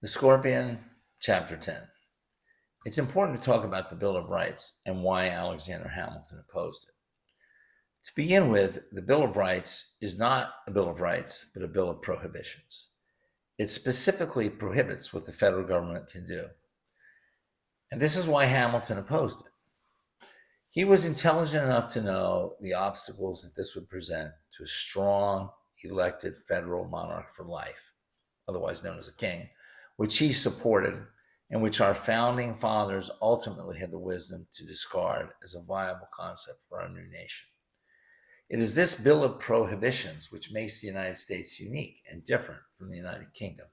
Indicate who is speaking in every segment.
Speaker 1: The Scorpion, Chapter 10. It's important to talk about the Bill of Rights and why Alexander Hamilton opposed it. To begin with, the Bill of Rights is not a Bill of Rights, but a Bill of Prohibitions. It specifically prohibits what the federal government can do. And this is why Hamilton opposed it. He was intelligent enough to know the obstacles that this would present to a strong, elected federal monarch for life, otherwise known as a king, which he supported and which our founding fathers ultimately had the wisdom to discard as a viable concept for our new nation. It is this Bill of Prohibitions which makes the United States unique and different from the United Kingdom.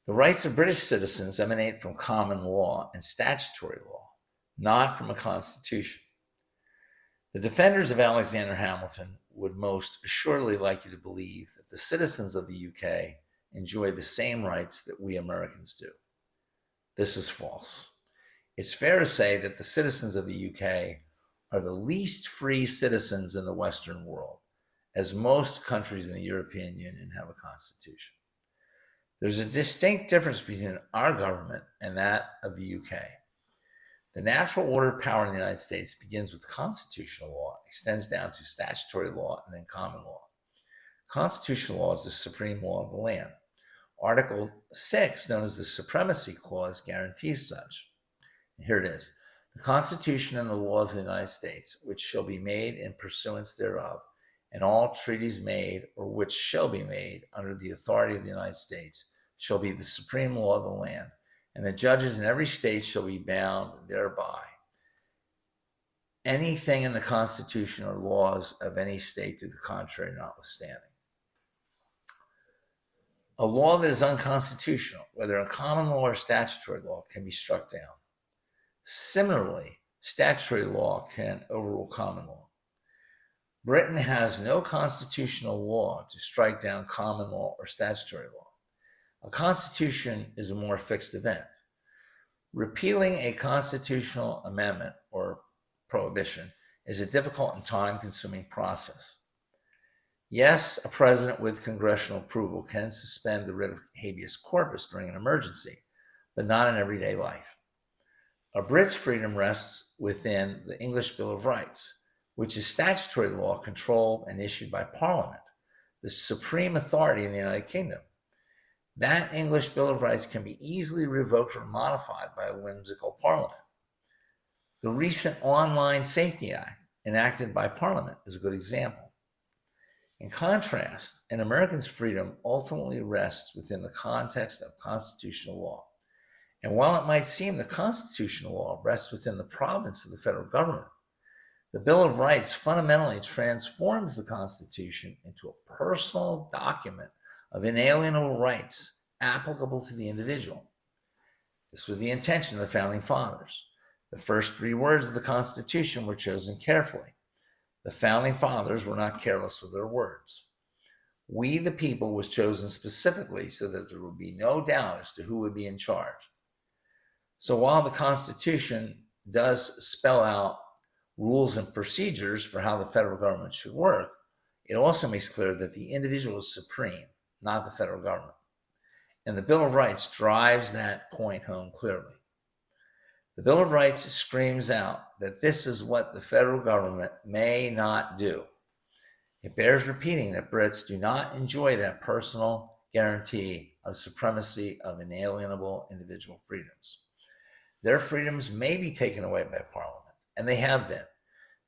Speaker 1: The rights of British citizens emanate from common law and statutory law, not from a constitution. The defenders of Alexander Hamilton would most assuredly like you to believe that the citizens of the UK enjoy the same rights that we Americans do. This is false. It's fair to say that the citizens of the UK are the least free citizens in the Western world, as most countries in the European Union have a constitution. There's a distinct difference between our government and that of the UK. The natural order of power in the United States begins with constitutional law, extends down to statutory law, and then common law. Constitutional law is the supreme law of the land. Article 6, known as the Supremacy Clause, guarantees such. And here it is. The Constitution and the laws of the United States, which shall be made in pursuance thereof, and all treaties made or which shall be made under the authority of the United States, shall be the supreme law of the land, and the judges in every state shall be bound thereby. Anything in the Constitution or laws of any state to the contrary notwithstanding. A law that is unconstitutional, whether in common law or statutory law, can be struck down. Similarly, statutory law can overrule common law. Britain has no constitutional law to strike down common law or statutory law. A constitution is a more fixed event. Repealing a constitutional amendment or prohibition is a difficult and time-consuming process. Yes, a president with congressional approval can suspend the writ of habeas corpus during an emergency, but not in everyday life. A Brit's freedom rests within the English Bill of Rights, which is statutory law controlled and issued by Parliament, the supreme authority in the United Kingdom. That English Bill of Rights can be easily revoked or modified by a whimsical Parliament. The recent Online Safety Act, enacted by Parliament, is a good example. In contrast, an American's freedom ultimately rests within the context of constitutional law. And while it might seem the constitutional law rests within the province of the federal government, the Bill of Rights fundamentally transforms the Constitution into a personal document of inalienable rights applicable to the individual. This was the intention of the Founding Fathers. The first 3 words of the Constitution were chosen carefully. The Founding Fathers were not careless with their words. We, the people, was chosen specifically so that there would be no doubt as to who would be in charge. So while the Constitution does spell out rules and procedures for how the federal government should work, it also makes clear that the individual is supreme, not the federal government. And the Bill of Rights drives that point home clearly. The Bill of Rights screams out that this is what the federal government may not do. It bears repeating that Brits do not enjoy that personal guarantee of supremacy of inalienable individual freedoms. Their freedoms may be taken away by Parliament, and they have been.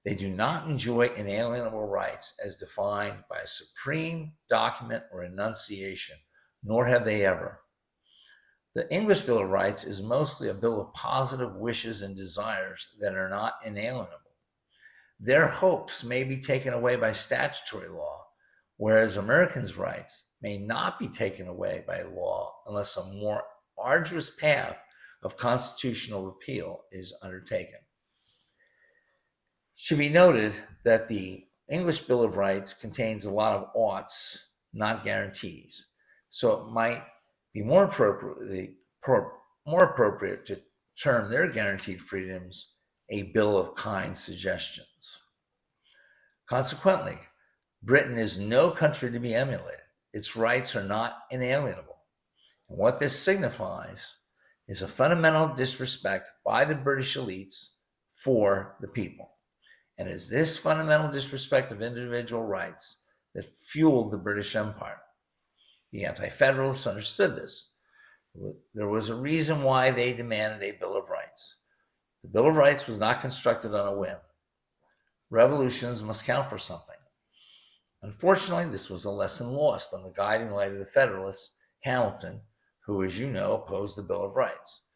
Speaker 1: They do not enjoy inalienable rights as defined by a supreme document or enunciation, nor have they ever. The English Bill of Rights is mostly a bill of positive wishes and desires that are not inalienable. Their hopes may be taken away by statutory law, whereas Americans' rights may not be taken away by law unless a more arduous path of constitutional repeal is undertaken. It should be noted that the English Bill of Rights contains a lot of oughts, not guarantees, so it might be more appropriate to term their guaranteed freedoms a bill of kind suggestions. Consequently, Britain is no country to be emulated. Its rights are not inalienable. And what this signifies is a fundamental disrespect by the British elites for the people. And it is this fundamental disrespect of individual rights that fueled the British Empire. The Anti-Federalists understood this. There was a reason why they demanded a Bill of Rights. The Bill of Rights was not constructed on a whim. Revolutions must count for something. Unfortunately, this was a lesson lost on the guiding light of the Federalists, Hamilton, who, as you know, opposed the Bill of Rights.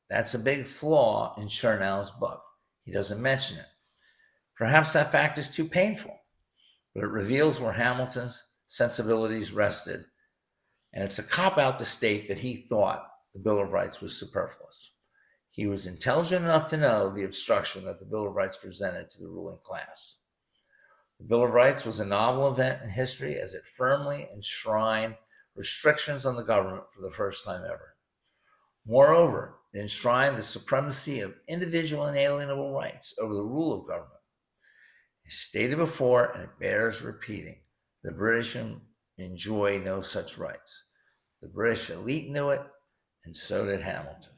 Speaker 1: That's a big flaw in Chernow's book. He doesn't mention it. Perhaps that fact is too painful, but it reveals where Hamilton's sensibilities rested, and it's a cop-out to state that he thought the Bill of Rights was superfluous. He was intelligent enough to know the obstruction that the Bill of Rights presented to the ruling class. The Bill of Rights was a novel event in history as it firmly enshrined restrictions on the government for the first time ever. Moreover, it enshrined the supremacy of individual inalienable rights over the rule of government. As stated before, and it bears repeating, the British enjoy no such rights. The British elite knew it, and so did Hamilton.